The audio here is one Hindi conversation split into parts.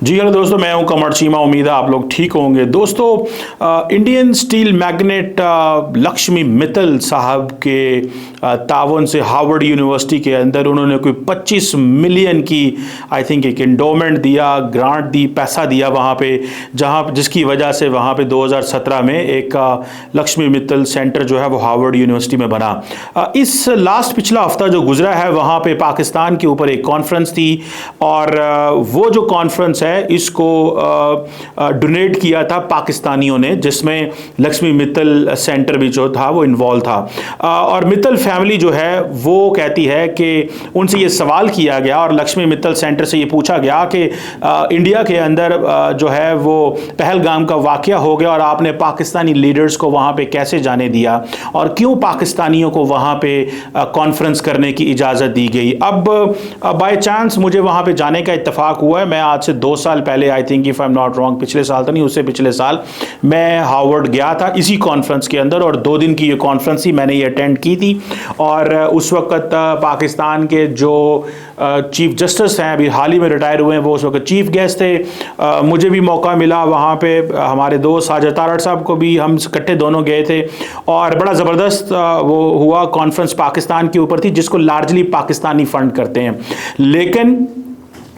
जी हेलो दोस्तों, मैं हूं कमर चीमा। उम्मीद है आप लोग ठीक होंगे। दोस्तों, Indian steel magnet Lakshmi Mittal साहब के तावन से हार्वर्ड यूनिवर्सिटी के अंदर उन्होंने कोई 25 मिलियन की आई थिंक एक एंडोमेंट दिया, ग्रांट दी, पैसा दिया वहाँ पे, जिसकी वजह से वहाँ पे 2017 में एक लक्ष्मी मित्तल सेंटर जो है वो हार्वर्ड यूनिवर्सिटी में बना। इस पिछला हफ्ता जो गुजरा है वहाँ पे पाकिस्तान के ऊपर एक कॉन्फ्रेंस थी और वो जो कॉन्फ्रेंस है इसको डोनेट किया था पाकिस्तानियों ने, जिसमें लक्ष्मी मित्तल सेंटर भी जो था वो इन्वॉल्व था। और मित्तल फैमिली जो है वो कहती है कि उनसे ये सवाल किया गया और लक्ष्मी मित्तल सेंटर से ये पूछा गया कि इंडिया के अंदर जो है वो पहलगाम का वाकया हो गया और आपने पाकिस्तानी लीडर्स को वहाँ पे कैसे जाने दिया और क्यों पाकिस्तानियों को वहाँ पे कॉन्फ्रेंस करने की इजाज़त दी गई। अब बाय चांस मुझे वहाँ पे जाने का इत्तेफाक हुआ है। मैं आज से 2 साल पहले, I think if I am not wrong, पिछले साल तो नहीं, उससे पिछले साल मैं हार्वर्ड गया था इसी कॉन्फ्रेंस के अंदर और 2 दिन की ये कॉन्फ्रेंस थी, मैंने ये अटेंड की थी। और उस वक्त पाकिस्तान के जो चीफ जस्टिस हैं, अभी हाल ही में रिटायर हुए हैं, वो उस वक्त चीफ गेस्ट थे। मुझे भी मौका मिला वहाँ पे, हमारे दोस्त साजिद तारड़ साहब को भी, हम इकट्ठे दोनों गए थे और बड़ा ज़बरदस्त वो हुआ। कॉन्फ्रेंस पाकिस्तान के ऊपर थी जिसको लार्जली पाकिस्तानी फंड करते हैं। लेकिन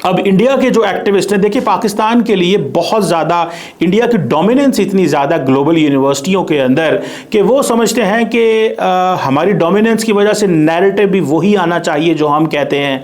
अब इंडिया के जो एक्टिविस्ट हैं, देखिए पाकिस्तान के लिए बहुत ज़्यादा इंडिया की डोमिनेंस इतनी ज़्यादा ग्लोबल यूनिवर्सिटियों के अंदर कि वो समझते हैं कि हमारी डोमिनेंस की वजह से नैरेटिव भी वही आना चाहिए जो हम कहते हैं।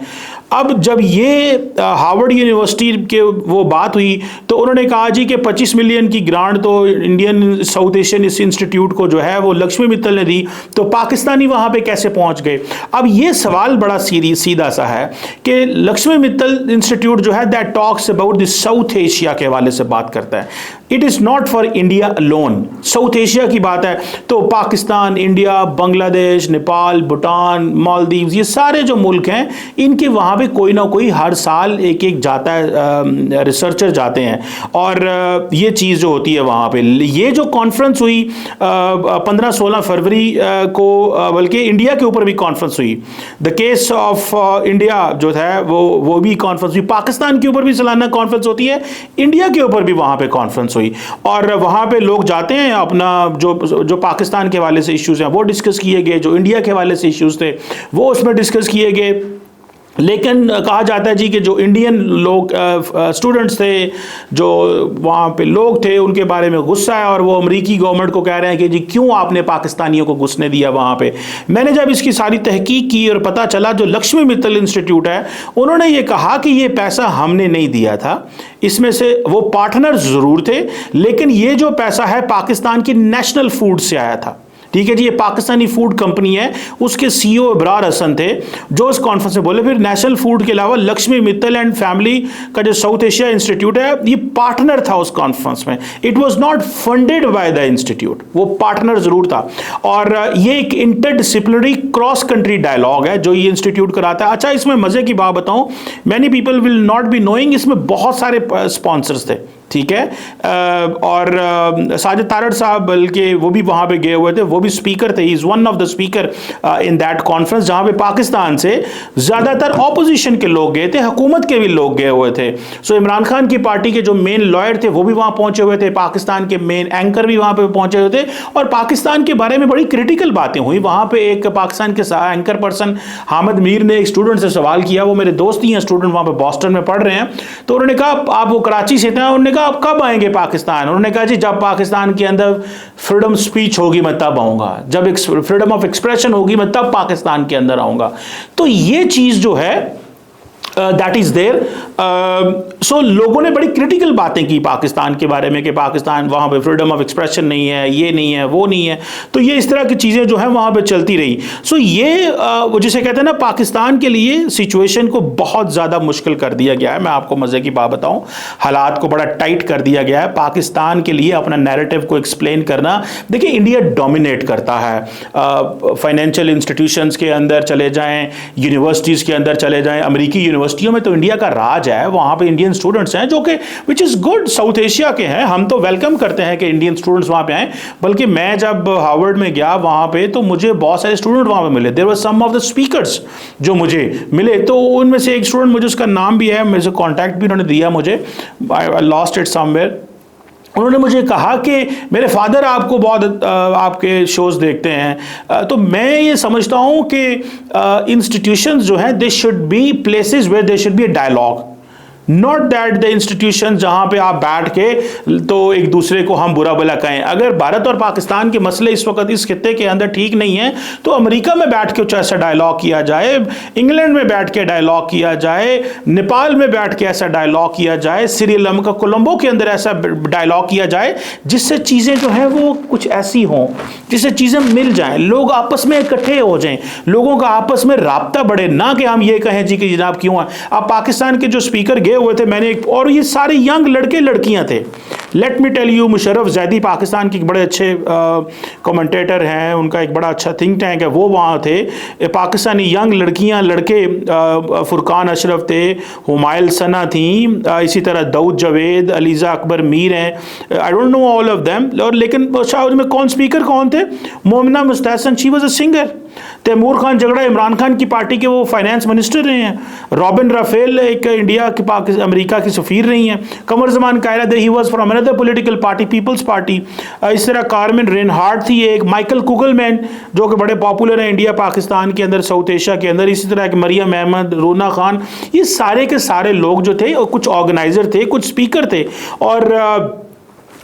अब जब ये हार्वर्ड यूनिवर्सिटी के वो बात हुई तो उन्होंने कहा जी कि 25 मिलियन की ग्रांट तो इंडियन साउथ एशियन इंस्टीट्यूट को जो है वो लक्ष्मी मित्तल ने दी, तो पाकिस्तानी वहाँ पे कैसे पहुँच गए। अब ये सवाल बड़ा सीधा सा है कि लक्ष्मी मित्तल इंस्टीट्यूट जो है that talks about the south Asia के हवाले से बात करता है। It is not for India alone. South Asia की बात है तो पाकिस्तान, इंडिया, बांग्लादेश, नेपाल, भूटान, मालदीव्स, ये सारे जो मुल्क हैं इनके वहाँ पे कोई ना कोई हर साल एक जाता है, रिसर्चर जाते हैं और ये चीज़ जो होती है वहाँ पे। ये जो कॉन्फ्रेंस हुई 15-16 फरवरी को, बल्कि इंडिया के ऊपर भी कॉन्फ्रेंस हुई, द केस ऑफ इंडिया जो है वो भी कॉन्फ्रेंस हुई। पाकिस्तान के ऊपर भी सालाना कॉन्फ्रेंस होती है, इंडिया के ऊपर भी वहाँ पे कॉन्फ्रेंस हुई और वहाँ पे लोग जाते हैं, अपना जो पाकिस्तान के हवाले से इश्यूज हैं वो डिस्कस किए गए, जो इंडिया के हवाले से इश्यूज थे वो उसमें डिस्कस किए गए। लेकिन कहा जाता है जी कि जो इंडियन लोग स्टूडेंट्स थे, जो वहाँ पे लोग थे, उनके बारे में गुस्सा है और वो अमेरिकी गवर्नमेंट को कह रहे हैं कि जी क्यों आपने पाकिस्तानियों को घुसने दिया वहाँ पे। मैंने जब इसकी सारी तहकीक की और पता चला जो लक्ष्मी मित्तल इंस्टीट्यूट है उन्होंने ये कहा कि ये पैसा हमने नहीं दिया था, इसमें से वो पार्टनर ज़रूर थे, लेकिन ये जो पैसा है पाकिस्तान की नेशनल फूड से आया था। ठीक है जी, ये पाकिस्तानी फूड कंपनी है, उसके सीईओ इब्रार हसन थे जो इस कॉन्फ्रेंस में बोले। फिर नेशनल फूड के अलावा लक्ष्मी मित्तल एंड फैमिली का जो साउथ एशिया इंस्टीट्यूट है ये पार्टनर था उस कॉन्फ्रेंस में। It was not funded by the institute, वो पार्टनर जरूर था। और ये एक इंटरडिसिप्लिनरी क्रॉस कंट्री डायलॉग है जो ये इंस्टीट्यूट कराता है। अच्छा, इसमें मजे की बात बताऊं, many people will not be knowing, इसमें बहुत सारे स्पॉन्सर्स थे। ठीक है, और साजिद तारड़ साहब बल्कि वो भी वहाँ पे गए हुए थे, वो भी स्पीकर थे। Is one of the speaker in that conference, जहाँ पे पाकिस्तान से ज़्यादातर ऑपोजिशन के लोग गए थे, हुकूमत के भी लोग गए हुए थे। सो इमरान खान की पार्टी के जो मेन लॉयर थे वो भी वहाँ पहुँचे हुए थे, पाकिस्तान के मेन एंकर भी वहाँ पे पहुँचे हुए थे और पाकिस्तान के बारे में बड़ी क्रिटिकल बातें हुई। वहाँ पे एक पाकिस्तान के एंकर पर्सन हामिद मीर ने एक स्टूडेंट से सवाल किया, वो मेरे दोस्त ही हैं, स्टूडेंट वहाँ पे बॉस्टन में पढ़ रहे हैं, तो उन्होंने कहा आप वो कराची से थे, उन्होंने आप कब आएंगे पाकिस्तान। उन्होंने कहा जी जब पाकिस्तान के अंदर फ्रीडम स्पीच होगी मैं तब आऊंगा, जब फ्रीडम ऑफ एक्सप्रेशन होगी मैं तब पाकिस्तान के अंदर आऊंगा। तो ये चीज जो है दैट इज देयर। सो लोगों ने बड़ी क्रिटिकल बातें की पाकिस्तान के बारे में कि पाकिस्तान वहाँ पे फ्रीडम ऑफ एक्सप्रेशन नहीं है, ये नहीं है, वो नहीं है। तो ये इस तरह की चीज़ें जो है वहाँ पे चलती रही। सो ये जिसे कहते हैं ना, पाकिस्तान के लिए सिचुएशन को बहुत ज़्यादा मुश्किल कर दिया गया है। मैं आपको मज़े की बात बताऊँ, हालात को बड़ा टाइट कर दिया गया है पाकिस्तान के लिए अपना नैरेटिव को एक्सप्लेन करना। देखिए इंडिया डोमिनेट करता है, फाइनेंशियल इंस्टीट्यूशंस के अंदर चले जाएँ, यूनिवर्सिटीज़ के अंदर चले जाएँ, अमेरिकी यूनिवर्सिटी यूनिवर्सिटियों में तो इंडिया का राज है, वहाँ पे इंडियन स्टूडेंट्स हैं जो कि which is good, south Asia के हैं, हम तो वेलकम करते हैं कि इंडियन स्टूडेंट्स वहाँ पे आए। बल्कि मैं जब हार्वर्ड में गया वहाँ पे तो मुझे बहुत सारे स्टूडेंट वहाँ पे मिले, there were some of the speakers जो मुझे मिले, तो उनमें से एक स्टूडेंट, मुझे उसका नाम भी है, मेरे से कॉन्टैक्ट भी उन्होंने दिया मुझे, आई लॉस्ट इट समवेयर। उन्होंने मुझे कहा कि मेरे फादर आपको बहुत आपके शोज़ देखते हैं, तो मैं ये समझता हूँ कि इंस्टीट्यूशंस जो हैं they should be places where they should be a dialogue, not that the institution जहाँ पे आप बैठ के तो एक दूसरे को हम बुरा भला कहें। अगर भारत और पाकिस्तान के मसले इस वक्त इस खित्ते के अंदर ठीक नहीं है तो अमेरिका में बैठ के कुछ ऐसा डायलॉग किया जाए, इंग्लैंड में बैठ के डायलॉग किया जाए, नेपाल में बैठ के ऐसा डायलॉग किया जाए, श्रीलंका कोलंबो के अंदर ऐसा डायलॉग किया जाए जिससे चीज़ें जो हैं वो कुछ ऐसी हों, जिससे चीज़ें मिल जाएं, लोग आपस में इकट्ठे हो जाएं, लोगों का आपस में राब्ता बढ़े, ना कि हम ये कहें जी कि जनाब क्यों है। आप पाकिस्तान के जो स्पीकर गए हुए थे, मैंने और ये सारे यंग लड़के लड़कियां थे, let me tell you, Musharraf Zaidi Pakistan के बड़े अच्छे कमेंटेटर हैं, उनका एक बड़ा अच्छा थिंक टैंक है, वो वहाँ थे। पाकिस्तानी यंग लड़कियां लड़के, फुरकान अशरफ थे, हुमायल सना थी, इसी तरह दाऊद जावेद, अलीज़ा अकबर मीर हैं, I don't know all of them. और लेकिन शायद में कौन स्पीकर कौन थे, Momina Mustehsan, she was a singer. Taimoor Khan झगड़ा इमरान खान की पार्टी के वो फाइनेंस मिनिस्टर रहे हैं। रॉबिन राफेल एक इंडिया की अमेरिका की सफीर रही हैं। Qamar Zaman Kaira he was from another political party, people's party. इस तरह कार्मेन रेनहार्ट थी एक, माइकल कुगलमैन जो कि बड़े पॉपुलर हैं इंडिया पाकिस्तान के अंदर, साउथ एशिया के अंदर। इसी तरह के मरियम अहमद, रोना खान, ये सारे के सारे लोग जो थे, और कुछ ऑर्गेनाइजर थे, कुछ स्पीकर थे। और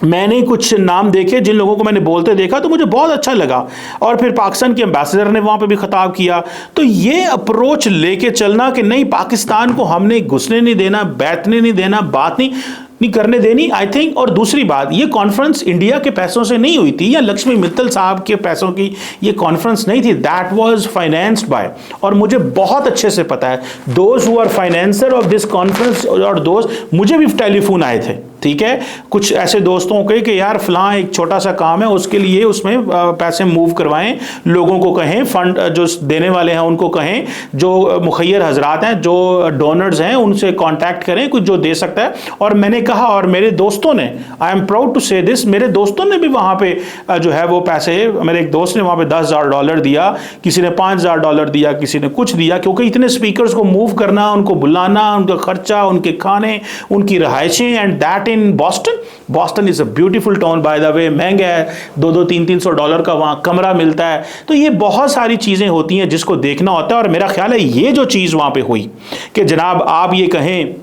मैंने कुछ नाम देखे जिन लोगों को मैंने बोलते देखा तो मुझे बहुत अच्छा लगा। और फिर पाकिस्तान के एम्बेसडर ने वहाँ पे भी खिताब किया। तो ये अप्रोच लेके चलना कि नहीं, पाकिस्तान को हमने घुसने नहीं देना, बैठने नहीं देना, बात नहीं करने देनी, आई थिंक। और दूसरी बात, ये कॉन्फ्रेंस इंडिया के पैसों से नहीं हुई थी, या लक्ष्मी मित्तल साहब के पैसों की ये कॉन्फ्रेंस नहीं थी, दैट वाज फाइनेंस्ड बाय। और मुझे बहुत अच्छे से पता है those who are financer of this conference, और दोस्त, मुझे भी टेलीफोन आए थे, ठीक है, कुछ ऐसे दोस्तों के कि यार फलां एक छोटा सा काम है, उसके लिए उसमें पैसे मूव करवाएं, लोगों को कहें, फंड जो देने वाले हैं उनको कहें, जो मुखैर हजरात हैं, जो डोनर्स हैं, उनसे कांटेक्ट करें, कुछ जो दे सकता है। और मैंने कहा, और मेरे दोस्तों ने, आई एम प्राउड टू से दिस, मेरे दोस्तों ने भी वहाँ पे जो है वो पैसे, मेरे एक दोस्त ने वहाँ पे $10,000 दिया, किसी ने $5,000 दिया, किसी ने कुछ दिया, क्योंकि इतने स्पीकर्स को मूव करना, उनको बुलाना, उनका खर्चा, उनके खाने, उनकी रहायशें, and that in Boston is a beautiful town by the way, महंगा है, $200-300 का वहाँ कमरा मिलता है। तो ये बहुत सारी चीज़ें होती हैं जिसको देखना होता है। और मेरा ख्याल है ये जो चीज़ वहाँ पे हुई कि जनाब आप ये कहें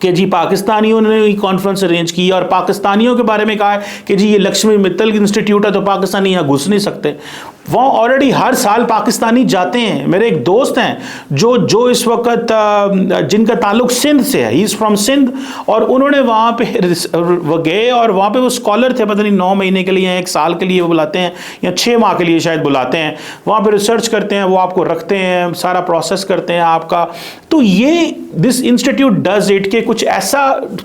कि जी पाकिस्तानियों ने कॉन्फ्रेंस अरेंज की और पाकिस्तानियों के बारे में कहा है कि जी ये लक्ष्मी मित्तल इंस्टीट्यूट है तो पाकिस्तानी यहाँ घुस नहीं सकते, वहाँ ऑलरेडी हर साल पाकिस्तानी जाते हैं। मेरे एक दोस्त हैं जो इस वक्त जिनका ताल्लुक सिंध से है, ही इज़ फ्रॉम सिंध, और उन्होंने वहाँ पे वो गए और वहाँ पे वो स्कॉलर थे, पता नहीं 9 महीने के लिए, 1 साल के लिए वो बुलाते हैं, या 6 माह के लिए शायद बुलाते हैं, वहाँ पे रिसर्च करते हैं, वो आपको रखते हैं, सारा प्रोसेस करते हैं आपका। तो ये दिस इंस्टीट्यूट डज इट कि कुछ ऐसा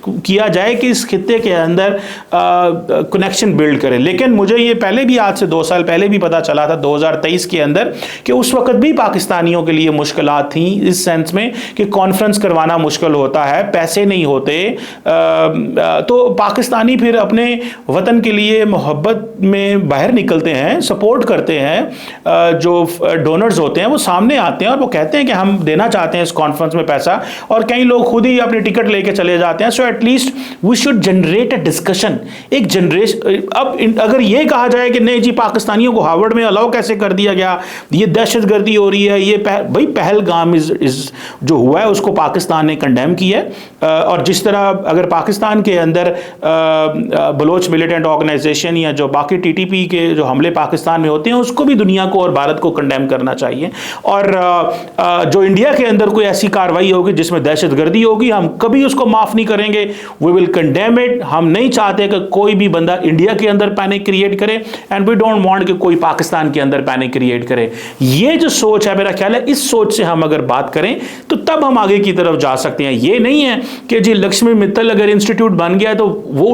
किया जाए कि इस खित्ते के अंदर कनेक्शन बिल्ड करें। लेकिन मुझे ये पहले भी, आज से 2 साल पहले भी पता चला था 2023 के अंदर कि उस वक्त भी पाकिस्तानियों के लिए मुश्किलात थी, इस सेंस में कि कॉन्फ्रेंस करवाना मुश्किल होता है, पैसे नहीं होते। तो पाकिस्तानी फिर अपने वतन के लिए मोहब्बत में बाहर निकलते हैं, सपोर्ट करते हैं, जो डोनर्स होते हैं वो सामने आते हैं और वो कहते हैं कि हम देना चाहते हैं इस कॉन्फ्रेंस में पैसा, और कई लोग खुद ही अपनी टिकट लेके चले जाते हैं। So at least we should generate a discussion, एक जनरेशन। अब अगर ये कहा जाए कि नहीं जी पाकिस्तानियों को हार्वर्ड में अलाउ कैसे कर दिया गया, ये दहशतगर्दी हो रही है, ये भाई पहलगाम इज जो हुआ है उसको पाकिस्तान ने कंडेम किया है। और जिस तरह अगर पाकिस्तान के अंदर बलोच मिलिटेंट ऑर्गेनाइजेशन या जो बाकी टीटीपी के जो हमले पाकिस्तान में होते हैं उसको भी दुनिया को और भारत को कंडेम करना चाहिए। और जो इंडिया के अंदर कोई ऐसी कार्रवाई होगी जिसमें दहशतगर्दी होगी, हम कभी उसको माफ नहीं करेंगे, वी विल कंडेम इट। हम नहीं चाहते कि कोई भी बंदा इंडिया के अंदर पैनिक क्रिएट करे, एंड वी डोंट वांट कि कोई पाकिस्तान के अंदर पैनिक क्रिएट करे। ये जो सोच है, मेरा ख्याल है इस सोच से हम अगर बात करें तो तब हम आगे की तरफ जा सकते हैं। ये नहीं है कि जी लक्ष्मी मित्तल अगर इंस्टीट्यूट बन गया तो वो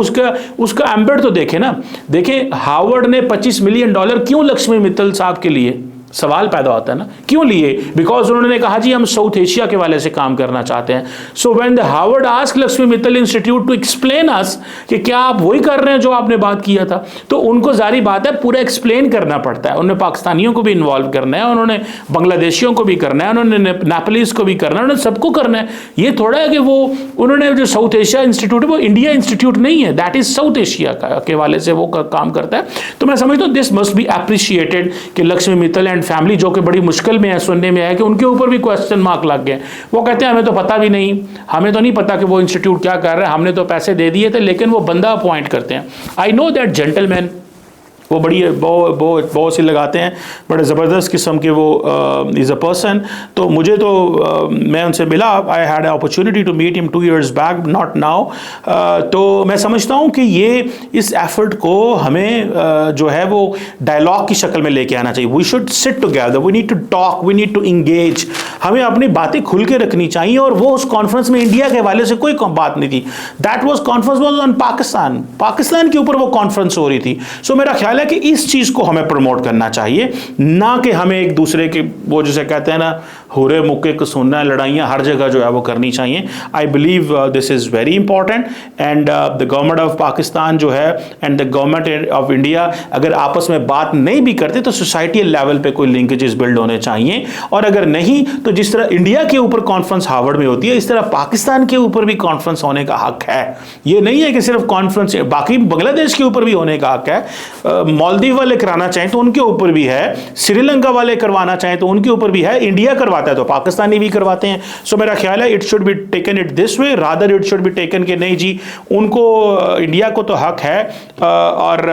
उसका एम्बेड तो देखे ना, देखें हार्वर्ड ने $25 मिलियन क्यों लक्ष्मी मित्तल साहब के लिए सवाल पैदा होता है ना, क्यों लिए? बिकॉज उन्होंने कहा जी हम साउथ एशिया के वाले से काम करना चाहते हैं. So when the Harvard asked Lakshmi Mittal institute to explain us कि क्या आप वही कर रहे हैं जो आपने बात किया था, तो उनको जारी बात है पूरा एक्सप्लेन करना पड़ता है. उन्होंने पाकिस्तानियों को भी इन्वॉल्व करना है, उन्होंने बांग्लादेशियों को भी करना है, उन्होंने नेपालीज को भी करना है, उन्होंने सबको करना है. ये थोड़ा है कि वो उन्होंने जो साउथ एशिया इंस्टीट्यूट है वो इंडिया इंस्टीट्यूट नहीं है, दैट इज साउथ एशिया के वाले से वो काम करता है. तो मैं समझता हूँ दिस मस्ट बी अप्रिशिएटेड कि लक्ष्मी मित्तल एंड फैमिली जो कि बड़ी मुश्किल में है, सुनने में है कि उनके ऊपर भी क्वेश्चन मार्क लग गए. वो कहते हैं हमें तो पता भी नहीं, हमें तो नहीं पता कि वो इंस्टीट्यूट क्या कर रहा है, हमने तो पैसे दे दिए थे, लेकिन वो बंदा अपॉइंट करते हैं. आई नो दैट जेंटलमैन वो बड़ी बहुत सी लगाते हैं, बड़े ज़बरदस्त किस्म के वो इज़ अ पर्सन. तो मुझे तो मैं उनसे मिला, I had opportunity to meet him 2 years back, not now. तो मैं समझता हूँ कि ये इस एफर्ट को हमें जो है वो डायलॉग की शक्ल में लेके आना चाहिए. We should sit together, we need to talk, we need to engage. हमें अपनी बातें खुल के रखनी चाहिए. और वो उस कॉन्फ्रेंस में इंडिया के हवाले से कोई बात नहीं थी. That was conference was on Pakistan के ऊपर वो कॉन्फ्रेंस हो रही थी. सो मेरा ख्याल है कि इस चीज को हमें प्रमोट करना चाहिए, ना कि हमें एक दूसरे के वो जिसे कहते हैं ना हुरे मुक्के को सुनना, लड़ाइयां हर जगह जो है वो करनी चाहिए. I believe this is very important. And the government of Pakistan जो है and the government of India अगर आपस में बात नहीं भी करते तो सोसाइटियल लेवल पे कोई लिंकेजेस बिल्ड होने चाहिए. और अगर नहीं तो जिस तरह इंडिया के ऊपर कॉन्फ्रेंस हार्वर्ड में होती है, इस तरह पाकिस्तान के ऊपर भी कॉन्फ्रेंस होने का हक है. ये नहीं है कि सिर्फ कॉन्फ्रेंस, बाकी बांग्लादेश के ऊपर भी होने का हक है, मालदीव वाले कराना चाहें तो उनके ऊपर भी है, श्रीलंका वाले करवाना चाहें तो उनके ऊपर भी है, इंडिया करवाता है तो पाकिस्तानी भी करवाते हैं. सो मेरा ख्याल है it should be taken it this way rather it should be taken कि नहीं जी उनको इंडिया को तो हक है. और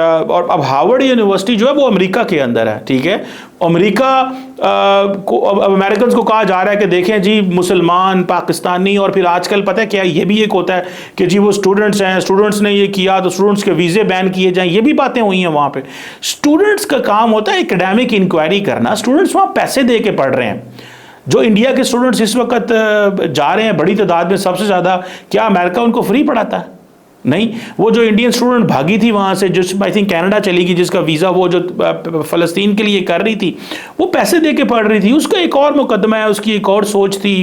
अब हार्वर्ड यूनिवर्सिटी जो है वो अमेरिका के अंदर है, ठीक है. अमेरिका को अब अमेरिकन को कहा जा रहा है कि देखें जी मुसलमान, पाकिस्तानी, और फिर आजकल पता है क्या ये भी एक होता है कि जी वो स्टूडेंट्स हैं, स्टूडेंट्स ने ये किया तो स्टूडेंट्स के वीज़े बैन किए जाएं. ये भी बातें हुई हैं वहाँ पे. स्टूडेंट्स का काम होता है एकेडमिक इंक्वायरी करना. स्टूडेंट्स वहाँ पैसे दे के पढ़ रहे हैं. जो इंडिया के स्टूडेंट्स इस वक्त जा रहे हैं बड़ी तादाद में, सबसे ज़्यादा, क्या अमेरिका उनको फ्री पढ़ाता है? नहीं. वो जो इंडियन स्टूडेंट भागी थी वहाँ से, जिस आई थिंक कनाडा चली गई, जिसका वीज़ा वो जो फ़लस्तीन के लिए कर रही थी, वो पैसे दे के पढ़ रही थी. उसका एक और मुकदमा है, उसकी एक और सोच थी.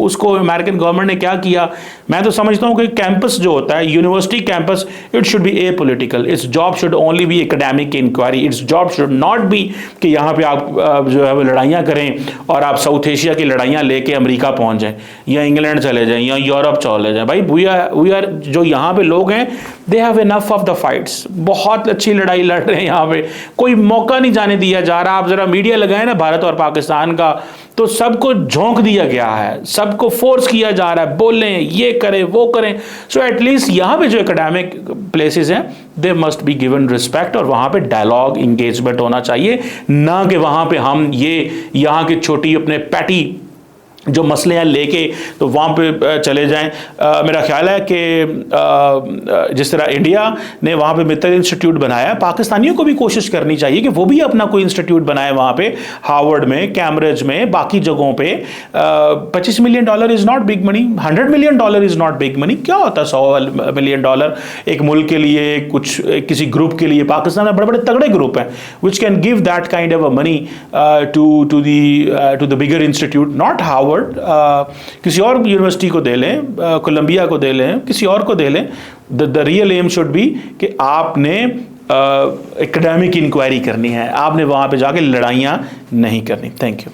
उसको अमेरिकन गवर्नमेंट ने क्या किया, मैं तो समझता हूँ कि कैंपस जो होता है, university campus, it should be apolitical. Its job should only be academic inquiry. Its job should not be कि यहाँ पे आप जो है वो लड़ाइयाँ करें और आप साउथ एशिया की लड़ाइयाँ लेके अमेरिका पहुँच जाएँ या इंग्लैंड चले जाएँ या यूरोप चले जाएँ. भाई वी आर जो यहाँ पे लोग हैं, they have enough of the fights. बहुत अच्छी लड़ाई लड़ रहे हैं यहाँ पे, कोई मौका नहीं जाने दिया जा रहा. आप जरा मीडिया लगाए ना भारत और पाकिस्तान का, तो सबको झोंक दिया गया है, सबको फोर्स किया जा रहा है, बोलें, ये करें, वो करें. सो एटलीस्ट यहाँ पे जो एकेडमिक प्लेसेस हैं, they must be given respect. और वहाँ पे डायलॉग, इंगेजमेंट होना चाहिए, ना कि वहाँ पे हम ये यहाँ की छोटी अपने पैटी जो मसले हैं लेके तो वहाँ पे चले जाएं. मेरा ख्याल है कि जिस तरह इंडिया ने वहाँ पे मित्तल इंस्टीट्यूट बनाया, पाकिस्तानियों को भी कोशिश करनी चाहिए कि वो भी अपना कोई इंस्टीट्यूट बनाए वहाँ पे, हार्वर्ड में, कैम्ब्रिज में, बाकी जगहों पे. $25 million is not big money, $100 million is not big money. क्या होता है $100 million एक मुल्क के लिए, कुछ किसी ग्रुप के लिए? पाकिस्तान में बड़े बड़े तगड़े ग्रुप हैं which can give that kind of a money to the bigger institute, not Harvard. किसी और यूनिवर्सिटी को दे लें, कोलंबिया को दे लें, किसी और को दे लें. The real aim should be कि आपने एकेडमिक इंक्वायरी करनी है, आपने वहाँ पे जाके लड़ाइयाँ नहीं करनी. Thank you.